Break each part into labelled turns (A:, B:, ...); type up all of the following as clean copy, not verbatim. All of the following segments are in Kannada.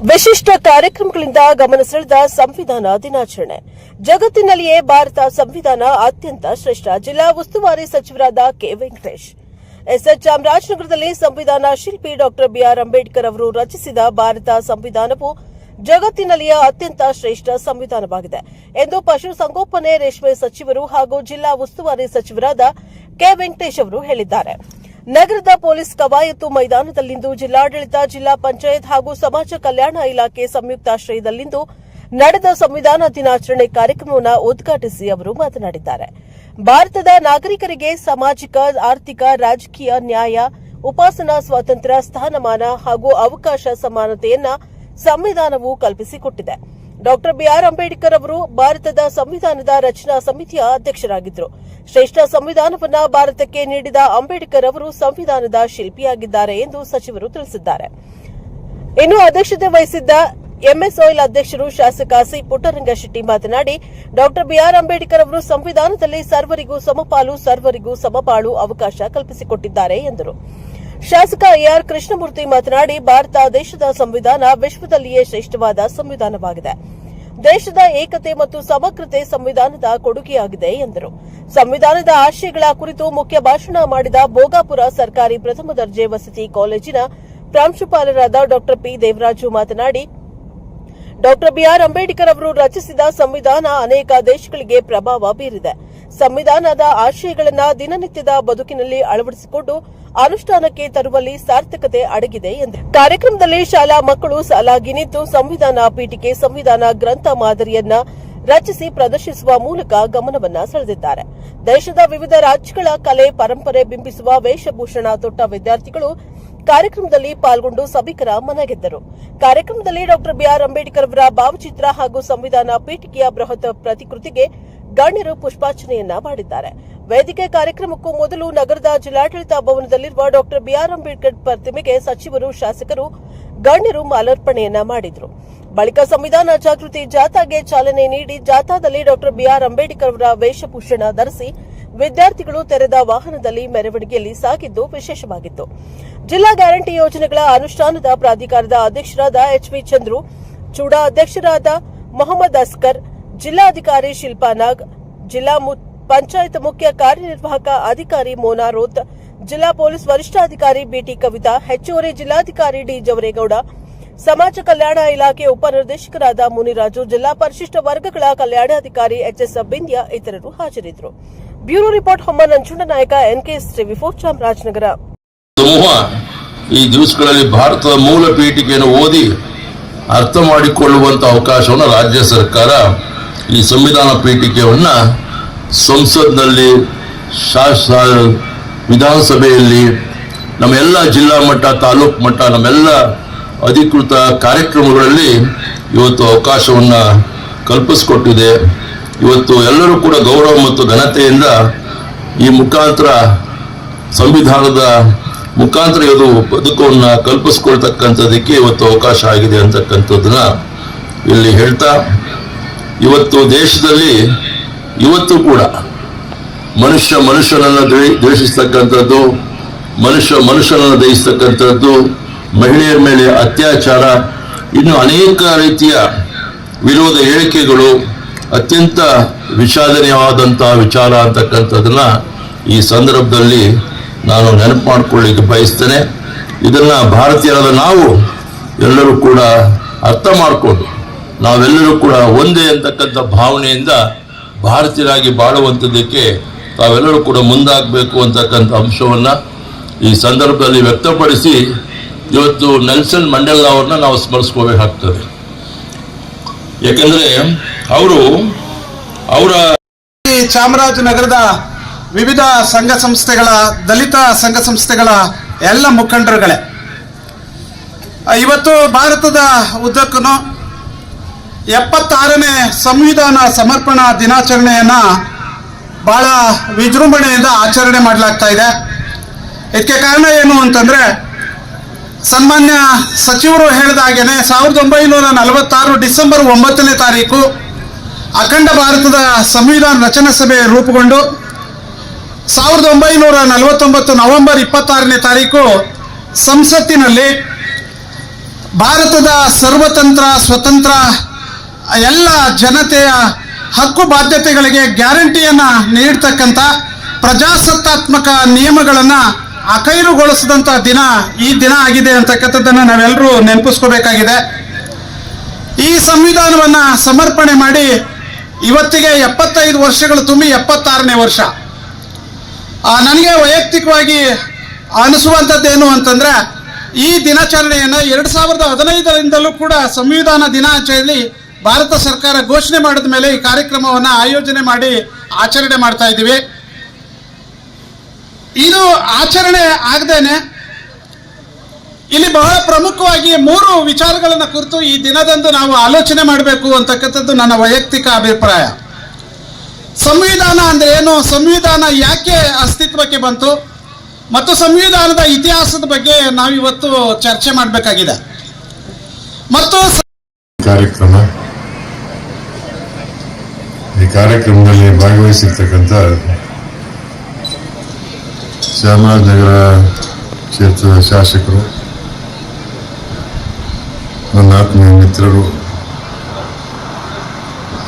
A: ವಿಶಿಷ್ಟ ಕಾರ್ಯಕ್ರಮಗಳಿಂದ ಗಮನ ಸೆಳೆದ ಸಂವಿಧಾನ ದಿನಾಚರಣೆ. ಜಗತ್ತಿನಲ್ಲಿಯೇ ಭಾರತ ಸಂವಿಧಾನ ಅತ್ಯಂತ ಶ್ರೇಷ್ಠ. ಜಿಲ್ಲಾ ಉಸ್ತುವಾರಿ ಸಚಿವರಾದ ಕೆ ವೆಂಕಟೇಶ್. ಎಸ್ಎಚ್ ಚಾಮರಾಜನಗರದಲ್ಲಿ ಸಂವಿಧಾನ ಶಿಲ್ಪಿ ಡಾ ಬಿಆರ್ ಅಂಬೇಡ್ಕರ್ ಅವರು ರಚಿಸಿದ ಭಾರತ ಸಂವಿಧಾನವು ಜಗತ್ತಿನಲ್ಲಿಯ ಅತ್ಯಂತ ಶ್ರೇಷ್ಠ ಸಂವಿಧಾನವಾಗಿದೆ ಎಂದು ಪಶುಸಂಗೋಪನೆ ರೇಷ್ಮೆ ಸಚಿವರು ಹಾಗೂ ಜಿಲ್ಲಾ ಉಸ್ತುವಾರಿ ಸಚಿವರಾದ ಕೆ ವೆಂಕಟೇಶ್ ಅವರು ಹೇಳಿದ್ದಾರೆ. ನಗರದ ಪೊಲೀಸ್ ಕವಾಯತು ಮೈದಾನದಲ್ಲಿಂದು ಜಿಲ್ಲಾಡಳಿತ, ಜಿಲ್ಲಾ ಪಂಚಾಯತ್ ಹಾಗೂ ಸಮಾಜ ಕಲ್ಯಾಣ ಇಲಾಖೆ ಸಂಯುಕ್ತಾಶ್ರಯದಲ್ಲಿಂದು ನಡೆದ ಸಂವಿಧಾನ ದಿನಾಚರಣೆ ಕಾರ್ಯಕ್ರಮವನ್ನು ಉದ್ಘಾಟಿಸಿ ಅವರು ಮಾತನಾಡಿದ್ದಾರೆ. ಭಾರತದ ನಾಗರಿಕರಿಗೆ ಸಾಮಾಜಿಕ, ಆರ್ಥಿಕ, ರಾಜಕೀಯ ನ್ಯಾಯ, ಉಪಾಸನಾ ಸ್ವಾತಂತ್ರ್ಯ, ಸ್ಥಾನಮಾನ ಹಾಗೂ ಅವಕಾಶ ಸಮಾನತೆಯನ್ನ ಸಂವಿಧಾನವು ಕಲ್ಪಿಸಿಕೊಟ್ಟಿದೆ. ಡಾ ಬಿಆರ್ ಅಂಬೇಡ್ಕರ್ ಅವರು ಭಾರತದ ಸಂವಿಧಾನದ ರಚನಾ ಸಮಿತಿಯ ಅಧ್ಯಕ್ಷರಾಗಿದ್ದರು. ಶ್ರೇಷ್ಠ ಸಂವಿಧಾನವನ್ನ ಭಾರತಕ್ಕೆ ನೀಡಿದ ಅಂಬೇಡ್ಕರ್ ಅವರು ಸಂವಿಧಾನದ ಶಿಲ್ಪಿಯಾಗಿದ್ದಾರೆ ಎಂದು ಸಚಿವರು ತಿಳಿಸಿದ್ದಾರೆ. ಇನ್ನು ಅಧ್ಯಕ್ಷತೆ ವಹಿಸಿದ್ದ ಎಂಎಸ್ ಆಯಿಲ್ ಅಧ್ಯಕ್ಷರು ಶಾಸಕ ಸಿ ಪುಟ್ಟರಂಗಶೆಟ್ಟಿ ಮಾತನಾಡಿ, ಡಾ ಬಿಆರ್ ಅಂಬೇಡ್ಕರ್ ಅವರು ಸಂವಿಧಾನದಲ್ಲಿ ಸರ್ವರಿಗೂ ಸಮಪಾಲು, ಸರ್ವರಿಗೂ ಸಮಬಾಳು ಅವಕಾಶ ಕಲ್ಪಿಸಿಕೊಟ್ಟಿದ್ದಾರೆ ಎಂದರು. ಶಾಸಕ ಎಆರ್ ಕೃಷ್ಣಮೂರ್ತಿ ಮಾತನಾಡಿ, ಭಾರತ ದೇಶದ ಸಂವಿಧಾನ ವಿಶ್ವದಲ್ಲಿಯೇ ಶ್ರೇಷ್ಠವಾದ ಸಂವಿಧಾನವಾಗಿದೆ. ದೇಶದ ಏಕತೆ ಮತ್ತು ಸಮಗ್ರತೆ ಸಂವಿಧಾನದ ಕೊಡುಗೆಯಾಗಿದೆ ಎಂದರು. ಸಂವಿಧಾನದ ಆಶಯಗಳ ಕುರಿತು ಮುಖ್ಯ ಭಾಷಣ ಮಾಡಿದ ಭೋಗಾಪುರ ಸರ್ಕಾರಿ ಪ್ರಥಮ ದರ್ಜೆ ವಸತಿ ಕಾಲೇಜಿನ ಪ್ರಾಂಶುಪಾಲರಾದ ಡಾ ಪಿ ದೇವರಾಜು ಮಾತನಾಡಿ, ಡಾ ಬಿಆರ್ ಅಂಬೇಡ್ಕರ್ ಅವರು ರಚಿಸಿದ ಸಂವಿಧಾನ ಅನೇಕ ದೇಶಗಳಿಗೆ ಪ್ರಭಾವ ಬೀರಿದೆ. ಸಂವಿಧಾನದ ಆಶಯಗಳನ್ನು ದಿನನಿತ್ಯದ ಬದುಕಿನಲ್ಲಿ ಅಳವಡಿಸಿಕೊಂಡು ಅನುಷ್ಠಾನಕ್ಕೆ ತರುವಲ್ಲಿ ಸಾರ್ಥಕತೆ ಅಡಗಿದೆ ಎಂದರು. ಕಾರ್ಯಕ್ರಮದಲ್ಲಿ ಶಾಲಾ ಮಕ್ಕಳು ಸಾಲಾಗಿ ನಿಂತು ಸಂವಿಧಾನ ಪೀಠಿಕೆ, ಸಂವಿಧಾನ ಗ್ರಂಥ ಮಾದರಿಯನ್ನ ರಚಿಸಿ ಪ್ರದರ್ಶಿಸುವ ಮೂಲಕ ಗಮನವನ್ನ ಸೆಳೆದಿದ್ದಾರೆ. ದೇಶದ ವಿವಿಧ ರಾಜ್ಯಗಳ ಕಲೆ, ಪರಂಪರೆ ಬಿಂಬಿಸುವ ವೇಷಭೂಷಣ ತೊಟ್ಟ ವಿದ್ಯಾರ್ಥಿಗಳು ಕಾರ್ಯಕ್ರಮದಲ್ಲಿ ಪಾಲ್ಗೊಂಡು ಸಭಿಕರ ಮನಗೆದ್ದರು. ಕಾರ್ಯಕ್ರಮದಲ್ಲಿ ಡಾ ಬಿಆರ್ ಅಂಬೇಡ್ಕರ್ ಅವರ ಭಾವಚಿತ್ರ ಹಾಗೂ ಸಂವಿಧಾನ ಪೀಠಿಕೆಯ ಬೃಹತ್ ಪ್ರತಿಕೃತಿಗೆ ಗಣ್ಯರು ಪುಷ್ಪಾರ್ಚನೆಯನ್ನ ಮಾಡಿದ್ದಾರೆ. ವೇದಿಕೆ ಕಾರ್ಯಕ್ರಮಕ್ಕೂ ಮೊದಲು ನಗರದ ಜಿಲ್ಲಾಡಳಿತ ಭವನದಲ್ಲಿರುವ ಡಾ ಬಿಆರ್ ಅಂಬೇಡ್ಕರ್ ಪ್ರತಿಮೆಗೆ ಸಚಿವರು, ಶಾಸಕರು, ಗಣ್ಯರು ಮಾಲಾರ್ಪಣೆಯನ್ನ ಮಾಡಿದರು. ಬಳಿಕ ಸಂವಿಧಾನ ಜಾಗೃತಿ ಜಾಥಾಗೆ ಚಾಲನೆ ನೀಡಿ ಜಾಥಾದಲ್ಲಿ ಡಾ ಬಿಆರ್ ಅಂಬೇಡ್ಕರ್ ಅವರ ವೇಷಭೂಷಣ ಧರಿಸಿ ವಿದ್ಯಾರ್ಥಿಗಳು ತೆರೆದ ವಾಹನದಲ್ಲಿ ಮೆರವಣಿಗೆಯಲ್ಲಿ ಸಾಗಿದ್ದು ವಿಶೇಷವಾಗಿತ್ತು. ಜಿಲ್ಲಾ ಗ್ಯಾರಂಟಿ ಯೋಜನೆಗಳ ಅನುಷ್ಠಾನದ ಪ್ರಾಧಿಕಾರದ ಅಧ್ಯಕ್ಷರಾದ ಎಚ್ವಿ ಚಂದ್ರು, ಚೂಡಾ ಅಧ್ಯಕ್ಷರಾದ ಮೊಹಮ್ಮದ್ ಅಸ್ಕರ್, ಜಿಲ್ಲಾಧಿಕಾರಿ ಶಿಲ್ಪಾ ನಾಗ್, ಜಿಲ್ಲಾ ಪಂಚಾಯತ್ ಮುಖ್ಯ ಕಾರ್ಯನಿರ್ವಾಹಕ ಅಧಿಕಾರಿ ಮೋನಾ ರೋತ್, ಜಿಲ್ಲಾ ಪೊಲೀಸ್ ವರಿಷ್ಠಾಧಿಕಾರಿ ಬಿಟಿ ಕವಿತಾ, ಹೆಚ್ಚುವರಿ ಜಿಲ್ಲಾಧಿಕಾರಿ ಡಿ ಜವರೇಗೌಡ, ಸಮಾಜ ಕಲ್ಯಾಣ ಇಲಾಖೆ ಉಪನಿರ್ದೇಶಕರಾದ ಮುನಿರಾಜು, ಜಿಲ್ಲಾ ಪರಿಶಿಷ್ಟ ವರ್ಗಗಳ ಕಲ್ಯಾಣಾಧಿಕಾರಿ ಎಚ್ಎಸ್ ಬಿಂದ್ಯ ಇತರರು ಹಾಜರಿದ್ದರು. Bureau report Homma Nanjundanayaka, N K S ಟಿವಿ4 ಚಾಮರಾಜನಗರ.
B: ಈ ದಿವಸಗಳಲ್ಲಿ ಭಾರತದ ಮೂಲ ಪೀಠಿಕೆಯನ್ನು ಓದಿ ಅರ್ಥ ಮಾಡಿಕೊಳ್ಳುವಂತಹ ಅವಕಾಶವನ್ನು ರಾಜ್ಯ ಸರ್ಕಾರ ಈ ಸಂವಿಧಾನ ಪೀಠಿಕೆಯನ್ನು ಸಂಸತ್ನಲ್ಲಿ, ವಿಧಾನಸಭೆಯಲ್ಲಿ, ನಮ್ಮೆಲ್ಲ ಜಿಲ್ಲಾ ಮಟ್ಟ, ತಾಲೂಕು ಮಟ್ಟ, ನಮ್ಮೆಲ್ಲ ಅಧಿಕೃತ ಕಾರ್ಯಕ್ರಮಗಳಲ್ಲಿ ಇವತ್ತು ಅವಕಾಶವನ್ನು ಕಲ್ಪಿಸಿಕೊಟ್ಟಿದೆ. ಇವತ್ತು ಎಲ್ಲರೂ ಕೂಡ ಗೌರವ ಮತ್ತು ಘನತೆಯಿಂದ ಈ ಮುಖಾಂತರ, ಸಂವಿಧಾನದ ಮುಖಾಂತರ ಇದು ಬದುಕನ್ನು ಕಲ್ಪಿಸ್ಕೊಳ್ತಕ್ಕಂಥದ್ದಕ್ಕೆ ಇವತ್ತು ಅವಕಾಶ ಆಗಿದೆ ಅಂತಕ್ಕಂಥದ್ದನ್ನ ಇಲ್ಲಿ ಹೇಳ್ತಾ, ಇವತ್ತು ದೇಶದಲ್ಲಿ ಇವತ್ತು ಕೂಡ ಮನುಷ್ಯನನ್ನು ದ್ವೇಷಿಸ್ತಕ್ಕಂಥದ್ದು, ಮನುಷ್ಯನನ್ನು ದಯಿಸ್ತಕ್ಕಂಥದ್ದು, ಮಹಿಳೆಯರ ಮೇಲೆ ಅತ್ಯಾಚಾರ, ಇನ್ನು ಅನೇಕ ರೀತಿಯ ವಿರೋಧ ಹೇಳಿಕೆಗಳು ಅತ್ಯಂತ ವಿಷಾದನೀಯವಾದಂತಹ ವಿಚಾರ ಅಂತಕ್ಕಂಥದ್ದನ್ನ ಈ ಸಂದರ್ಭದಲ್ಲಿ ನಾನು ನೆನಪು ಮಾಡಿಕೊಳ್ಳಿಕ್ಕೆ ಬಯಸ್ತೇನೆ. ಇದನ್ನ ಭಾರತೀಯರಾದ ನಾವು ಎಲ್ಲರೂ ಕೂಡ ಅರ್ಥ ಮಾಡಿಕೊಂಡು ನಾವೆಲ್ಲರೂ ಕೂಡ ಒಂದೇ ಅಂತಕ್ಕಂಥ ಭಾವನೆಯಿಂದ ಭಾರತೀಯರಾಗಿ ಬಾಳುವಂಥದ್ದಕ್ಕೆ ತಾವೆಲ್ಲರೂ ಕೂಡ ಮುಂದಾಗಬೇಕು ಅಂತಕ್ಕಂಥ ಅಂಶವನ್ನು ಈ ಸಂದರ್ಭದಲ್ಲಿ ವ್ಯಕ್ತಪಡಿಸಿ, ಇವತ್ತು ನೆಲ್ಸನ್ ಮಂಡೇಲಾ ಅವ್ರನ್ನ ನಾವು ಸ್ಮರಿಸ್ಕೋಬೇಕಾಗ್ತದೆ. ಯಾಕೆಂದ್ರೆ ಅವರ
C: ಚಾಮರಾಜನಗರದ ವಿವಿಧ ಸಂಘ ಸಂಸ್ಥೆಗಳ, ದಲಿತ ಸಂಘ ಸಂಸ್ಥೆಗಳ ಎಲ್ಲ ಮುಖಂಡರುಗಳೇ, ಇವತ್ತು ಭಾರತದ ಉದ್ದಕ್ಕೂ 76ನೇ ಸಂವಿಧಾನ ಸಮರ್ಪಣಾ ದಿನಾಚರಣೆಯನ್ನ ಬಹಳ ವಿಜೃಂಭಣೆಯಿಂದ ಆಚರಣೆ ಮಾಡಲಾಗ್ತಾ ಇದೆ. ಇದಕ್ಕೆ ಕಾರಣ ಏನು ಅಂತಂದ್ರೆ, ಸನ್ಮಾನ್ಯ ಸಚಿವರು ಹೇಳಿದ ಹಾಗೇನೆ 1946 ಡಿಸೆಂಬರ್ 9ನೇ ತಾರೀಕು ಅಖಂಡ ಭಾರತದ ಸಂವಿಧಾನ ರಚನಾ ಸಭೆ ರೂಪುಗೊಂಡು 1949 ನವೆಂಬರ್ 26ನೇ ತಾರೀಕು ಸಂಸತ್ತಿನಲ್ಲಿ ಭಾರತದ ಸರ್ವತಂತ್ರ ಸ್ವತಂತ್ರ ಎಲ್ಲ ಜನತೆಯ ಹಕ್ಕು ಬಾಧ್ಯತೆಗಳಿಗೆ ಗ್ಯಾರಂಟಿಯನ್ನು ನೀಡ್ತಕ್ಕಂಥ ಪ್ರಜಾಸತ್ತಾತ್ಮಕ ನಿಯಮಗಳನ್ನು ಅಖೈರುಗೊಳಿಸಿದಂಥ ದಿನ ಈ ದಿನ ಆಗಿದೆ ಅಂತಕ್ಕಂಥದ್ದನ್ನು ನಾವೆಲ್ಲರೂ ನೆನಪಿಸ್ಕೋಬೇಕಾಗಿದೆ. ಈ ಸಂವಿಧಾನವನ್ನು ಸಮರ್ಪಣೆ ಮಾಡಿ ಇವತ್ತಿಗೆ 75 ವರ್ಷಗಳು ತುಂಬಿ 76ನೇ ವರ್ಷ. ನನಗೆ ವೈಯಕ್ತಿಕವಾಗಿ ಅನಿಸುವಂಥದ್ದೇನು ಅಂತಂದರೆ, ಈ ದಿನಾಚರಣೆಯನ್ನು 2015ರಿಂದಲೂ ಕೂಡ ಸಂವಿಧಾನ ದಿನಾಚರಣೆಯಲ್ಲಿ ಭಾರತ ಸರ್ಕಾರ ಘೋಷಣೆ ಮಾಡಿದ ಮೇಲೆ ಈ ಕಾರ್ಯಕ್ರಮವನ್ನು ಆಯೋಜನೆ ಮಾಡಿ ಆಚರಣೆ ಮಾಡ್ತಾ ಇದ್ದೀವಿ. ಇದು ಆಚರಣೆ ಆಗದೇನೆ ಇಲ್ಲಿ ಬಹಳ ಪ್ರಮುಖವಾಗಿ 3 ವಿಚಾರಗಳನ್ನು ಕುರಿತು ಈ ದಿನದಂದು ನಾವು ಆಲೋಚನೆ ಮಾಡಬೇಕು ಅಂತಕ್ಕಂಥದ್ದು ನನ್ನ ವೈಯಕ್ತಿಕ ಅಭಿಪ್ರಾಯ. ಸಂವಿಧಾನ ಅಂದರೆ ಏನು, ಸಂವಿಧಾನ ಯಾಕೆ ಅಸ್ತಿತ್ವಕ್ಕೆ ಬಂತು, ಮತ್ತು ಸಂವಿಧಾನದ ಇತಿಹಾಸದ ಬಗ್ಗೆ ನಾವಿವತ್ತು ಚರ್ಚೆ ಮಾಡಬೇಕಾಗಿದೆ. ಮತ್ತು
D: ಈ ಕಾರ್ಯಕ್ರಮದಲ್ಲಿ ಭಾಗವಹಿಸಿರ್ತಕ್ಕಂಥ ಚಾಮರಾಜನಗರ ಕ್ಷೇತ್ರದ ಶಾಸಕರು, ನನ್ನ ಆತ್ಮೀಯ ಮಿತ್ರರು,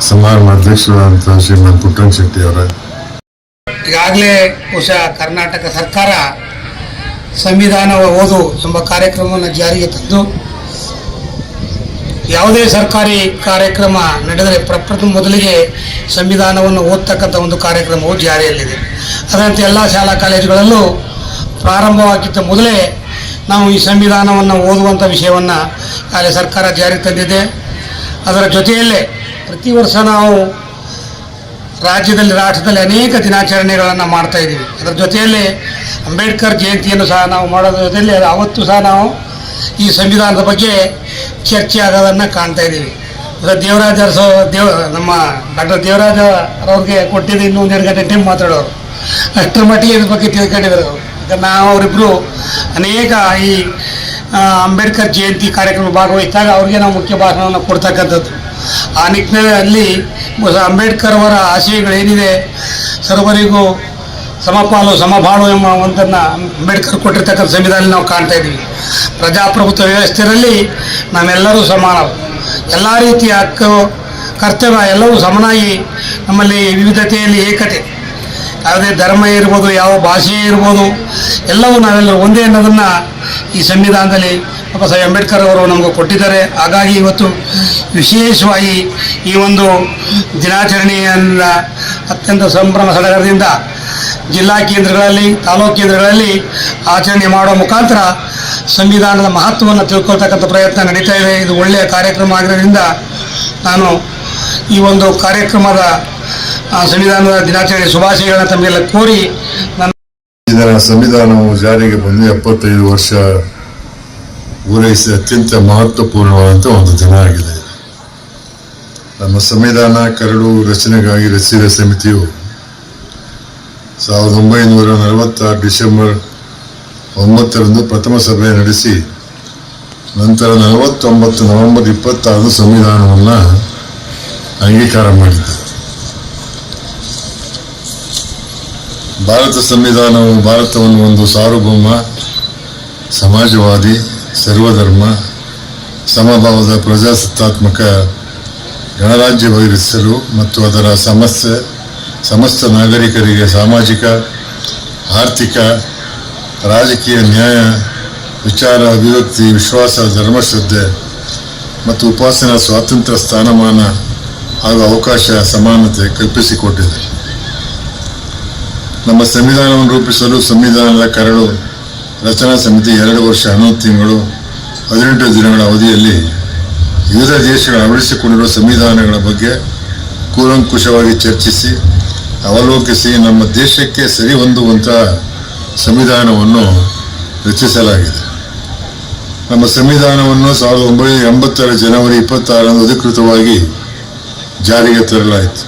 D: ಸಮಾರಂಭ ಅಧ್ಯಕ್ಷರಾದಂಥ ಶ್ರೀಮಂತ ಪುಟ್ಟಣ್ಣ ಶೆಟ್ಟಿ ಅವರ,
E: ಈಗಾಗಲೇ ಬಹುಶಃ ಕರ್ನಾಟಕ ಸರ್ಕಾರ ಸಂವಿಧಾನ ಓದು ಎಂಬ ಕಾರ್ಯಕ್ರಮವನ್ನು ಜಾರಿಗೆ ತಂದು, ಯಾವುದೇ ಸರ್ಕಾರಿ ಕಾರ್ಯಕ್ರಮ ನಡೆದರೆ ಪ್ರಪ್ರಥಮ ಮೊದಲಿಗೆ ಸಂವಿಧಾನವನ್ನು ಓದ್ತಕ್ಕಂಥ ಒಂದು ಕಾರ್ಯಕ್ರಮವು ಜಾರಿಯಲ್ಲಿದೆ. ಅದರಂತೆ ಎಲ್ಲ ಶಾಲಾ ಕಾಲೇಜುಗಳಲ್ಲೂ ಪ್ರಾರಂಭವಾಗಿದ್ದ ಮೊದಲೇ ನಾವು ಈ ಸಂವಿಧಾನವನ್ನು ಓದುವಂಥ ವಿಷಯವನ್ನು ಅಲ್ಲಿ ಸರ್ಕಾರ ಜಾರಿಗೆ ತಂದಿದೆ. ಅದರ ಜೊತೆಯಲ್ಲೇ ಪ್ರತಿ ವರ್ಷ ನಾವು ರಾಷ್ಟ್ರದಲ್ಲಿ ಅನೇಕ ದಿನಾಚರಣೆಗಳನ್ನು ಮಾಡ್ತಾ ಇದ್ದೀವಿ. ಅದರ ಜೊತೆಯಲ್ಲಿ ಅಂಬೇಡ್ಕರ್ ಜಯಂತಿಯನ್ನು ಸಹ ನಾವು ಮಾಡೋದ್ರ ಜೊತೆಯಲ್ಲಿ ಅವತ್ತು ಸಹ ನಾವು ಈ ಸಂವಿಧಾನದ ಬಗ್ಗೆ ಚರ್ಚೆ ಆಗೋದನ್ನು ಕಾಣ್ತಾ ಇದ್ದೀವಿ. ದೇವರಾಜ ನಮ್ಮ ಡಾಕ್ಟರ್ ದೇವರಾಜ ಅವ್ರಿಗೆ ಕೊಟ್ಟಿದ್ದು ಇನ್ನೂ 1.5 ಗಂಟೆ ಟೈಮ್ ಮಾತಾಡೋರು, ಅಷ್ಟರ ಮಟ್ಟಿಗೆ ಇದ್ರ ಬಗ್ಗೆ ತಿಳ್ಕೊಂಡಿದ್ರು ಅವರು. ನಾವು ಅವರಿಬ್ಬರು ಅನೇಕ ಈ ಅಂಬೇಡ್ಕರ್ ಜಯಂತಿ ಕಾರ್ಯಕ್ರಮ ಭಾಗವಹಿಸಿದಾಗ ಅವ್ರಿಗೆ ನಾವು ಮುಖ್ಯ ಭಾಷಣವನ್ನು ಕೊಡ್ತಕ್ಕಂಥದ್ದು. ಆ ನಿಟ್ಟಿನಲ್ಲಿ ಅಂಬೇಡ್ಕರ್ ಅವರ ಆಶಯಗಳೇನಿದೆ, ಸರ್ವರಿಗೂ ಸಮಪಾಲು ಸಮಬಾಳು ಎಂಬ ಒಂದನ್ನು ಅಂಬೇಡ್ಕರ್ ಕೊಟ್ಟಿರ್ತಕ್ಕಂಥ ಸಂವಿಧಾನ ನಾವು ಕಾಣ್ತಾ ಇದ್ದೀವಿ. ಪ್ರಜಾಪ್ರಭುತ್ವ ವ್ಯವಸ್ಥೆಯಲ್ಲಿ ನಾವೆಲ್ಲರೂ ಸಮಾನರು, ಎಲ್ಲ ರೀತಿಯ ಹಕ್ಕು ಕರ್ತವ್ಯ ಎಲ್ಲವೂ ಸಮನಾಗಿ, ನಮ್ಮಲ್ಲಿ ವಿವಿಧತೆಯಲ್ಲಿ ಏಕತೆ, ಯಾವುದೇ ಧರ್ಮ ಇರ್ಬೋದು, ಯಾವ ಭಾಷೆ ಇರ್ಬೋದು, ಎಲ್ಲವೂ ನಾವೆಲ್ಲರೂ ಒಂದೇ ಅನ್ನೋದನ್ನು ಈ ಸಂವಿಧಾನದಲ್ಲಿ ಬಾಬಾ ಸಾಹೇಬ್ ಅಂಬೇಡ್ಕರ್ ಅವರು ನಮಗೆ ಕೊಟ್ಟಿದ್ದಾರೆ. ಹಾಗಾಗಿ ಇವತ್ತು ವಿಶೇಷವಾಗಿ ಈ ಒಂದು ದಿನಾಚರಣೆಯನ್ನು ಅತ್ಯಂತ ಸಂಭ್ರಮ ಸಡಗರದಿಂದ ಜಿಲ್ಲಾ ಕೇಂದ್ರಗಳಲ್ಲಿ, ತಾಲೂಕು ಕೇಂದ್ರಗಳಲ್ಲಿ ಆಚರಣೆ ಮಾಡುವ ಮುಖಾಂತರ ಸಂವಿಧಾನದ ಮಹತ್ವವನ್ನು ತಿಳ್ಕೊಳ್ತಕ್ಕಂಥ ಪ್ರಯತ್ನ ನಡೀತಾ ಇದೆ. ಇದು ಒಳ್ಳೆಯ ಕಾರ್ಯಕ್ರಮ ಆಗಿರೋದ್ರಿಂದ ನಾನು ಈ ಒಂದು ಕಾರ್ಯಕ್ರಮದ ಸಂವಿಧಾನದ ದಿನಾಚರಣೆ ಶುಭಾಶಯಗಳನ್ನು ತಮಗೆಲ್ಲ ಕೋರಿ
D: ಇದರ ಸಂವಿಧಾನವು ಜಾರಿಗೆ ಬಂದು 75 ವರ್ಷ ಪೂರೈಸಿ ಅತ್ಯಂತ ಮಹತ್ವಪೂರ್ಣವಾದಂಥ ಒಂದು ದಿನ ಆಗಿದೆ. ನಮ್ಮ ಸಂವಿಧಾನ ಕರಡು ರಚನೆಗಾಗಿ ರಚಿಸಿದ ಸಮಿತಿಯು 1946 ಡಿಸೆಂಬರ್ 9ರಂದು ಪ್ರಥಮ ಸಭೆ ನಡೆಸಿ, ನಂತರ 49 ನವೆಂಬರ್ 26 ಸಂವಿಧಾನವನ್ನು ಅಂಗೀಕಾರ ಮಾಡಿದೆ. ಭಾರತ ಸಂವಿಧಾನವು ಭಾರತವನ್ನು ಒಂದು ಸಾರ್ವಭೌಮ, ಸಮಾಜವಾದಿ, ಸರ್ವಧರ್ಮ, ಸಮಭಾವದ ಪ್ರಜಾಸತ್ತಾತ್ಮಕ ಗಣರಾಜ್ಯವಾಗಿ ರಚಿಸಲು ಮತ್ತು ಅದರ ಸಮಸ್ತ ನಾಗರಿಕರಿಗೆ ಸಾಮಾಜಿಕ, ಆರ್ಥಿಕ, ರಾಜಕೀಯ ನ್ಯಾಯ, ವಿಚಾರ, ಅಭಿವ್ಯಕ್ತಿ, ವಿಶ್ವಾಸ, ಧರ್ಮಶ್ರದ್ಧೆ ಮತ್ತು ಉಪಾಸನಾ ಸ್ವಾತಂತ್ರ್ಯ, ಸ್ಥಾನಮಾನ ಹಾಗೂ ಅವಕಾಶ ಸಮಾನತೆ ಕಲ್ಪಿಸಿಕೊಟ್ಟಿದೆ. ನಮ್ಮ ಸಂವಿಧಾನವನ್ನು ರೂಪಿಸಲು ಸಂವಿಧಾನದ ಕರಡು ರಚನಾ ಸಮಿತಿ 2 ವರ್ಷ 11 ತಿಂಗಳು 18 ದಿನಗಳ ಅವಧಿಯಲ್ಲಿ ವಿವಿಧ ದೇಶಗಳು ಅಳವಡಿಸಿಕೊಂಡಿರುವ ಸಂವಿಧಾನಗಳ ಬಗ್ಗೆ ಕೂಲಂಕುಷವಾಗಿ ಚರ್ಚಿಸಿ, ಅವಲೋಕಿಸಿ ನಮ್ಮ ದೇಶಕ್ಕೆ ಸರಿ ಹೊಂದುವಂತಹ ಸಂವಿಧಾನವನ್ನು ರಚಿಸಲಾಗಿದೆ. ನಮ್ಮ ಸಂವಿಧಾನವನ್ನು 1980 ಜನವರಿ 26ರಂದು ಅಧಿಕೃತವಾಗಿ ಜಾರಿಗೆ ತರಲಾಯಿತು.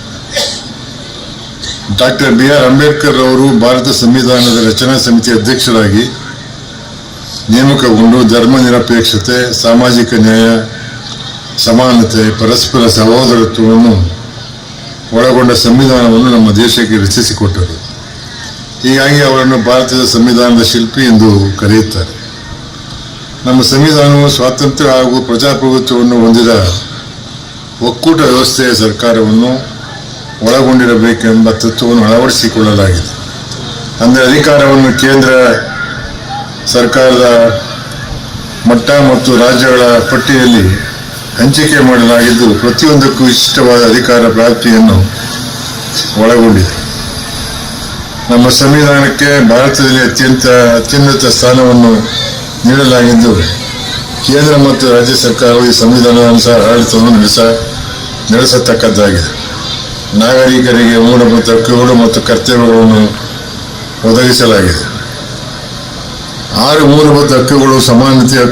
D: Doctor B.R. ಅಂಬೇಡ್ಕರ್ ಅವರು ಭಾರತ ಸಂವಿಧಾನದ ರಚನಾ ಸಮಿತಿ ಅಧ್ಯಕ್ಷರಾಗಿ ನೇಮಕಗೊಂಡು ಧರ್ಮ ನಿರಪೇಕ್ಷತೆ, ಸಾಮಾಜಿಕ ನ್ಯಾಯ, ಸಮಾನತೆ, ಪರಸ್ಪರ ಸಹೋದರತ್ವವನ್ನು ಒಳಗೊಂಡ ಸಂವಿಧಾನವನ್ನು ನಮ್ಮ ದೇಶಕ್ಕೆ ರಚಿಸಿಕೊಟ್ಟರು. ಹೀಗಾಗಿ ಅವರನ್ನು ಭಾರತದ ಸಂವಿಧಾನದ ಶಿಲ್ಪಿ ಎಂದು ಕರೆಯುತ್ತಾರೆ. ನಮ್ಮ ಸಂವಿಧಾನವು ಸ್ವಾತಂತ್ರ್ಯ ಹಾಗೂ ಪ್ರಜಾಪ್ರಭುತ್ವವನ್ನು ಹೊಂದಿದ ಒಕ್ಕೂಟ ವ್ಯವಸ್ಥೆಯ ಸರ್ಕಾರವನ್ನು ಒಳಗೊಂಡಿರಬೇಕೆಂಬ ತತ್ವವನ್ನು ಅಳವಡಿಸಿಕೊಳ್ಳಲಾಗಿದೆ. ಅಂದರೆ ಅಧಿಕಾರವನ್ನು ಕೇಂದ್ರ ಸರ್ಕಾರದ ಮಟ್ಟ ಮತ್ತು ರಾಜ್ಯಗಳ ಪಟ್ಟಿಯಲ್ಲಿ ಹಂಚಿಕೆ ಮಾಡಲಾಗಿದ್ದು ಪ್ರತಿಯೊಂದಕ್ಕೂ ವಿಶಿಷ್ಟವಾದ ಅಧಿಕಾರ ಪ್ರಾಪ್ತಿಯನ್ನು ಒಳಗೊಂಡಿದೆ. ನಮ್ಮ ಸಂವಿಧಾನಕ್ಕೆ ಭಾರತದಲ್ಲಿ ಅತ್ಯುನ್ನತ ಸ್ಥಾನವನ್ನು ನೀಡಲಾಗಿದ್ದು ಕೇಂದ್ರ ಮತ್ತು ರಾಜ್ಯ ಸರ್ಕಾರವು ಈ ಸಂವಿಧಾನಾನುಸಾರ ಆಡಳಿತವನ್ನು ನಡೆಸತಕ್ಕದ್ದಾಗಿದೆ. ನಾಗರಿಕರಿಗೆ ಮೂಲಭೂತ ಹಕ್ಕುಗಳು ಮತ್ತು ಕರ್ತವ್ಯಗಳನ್ನು ಒದಗಿಸಲಾಗಿದೆ. 6 ಮೂಲಭೂತ ಹಕ್ಕುಗಳು ಸಮಾನತೆ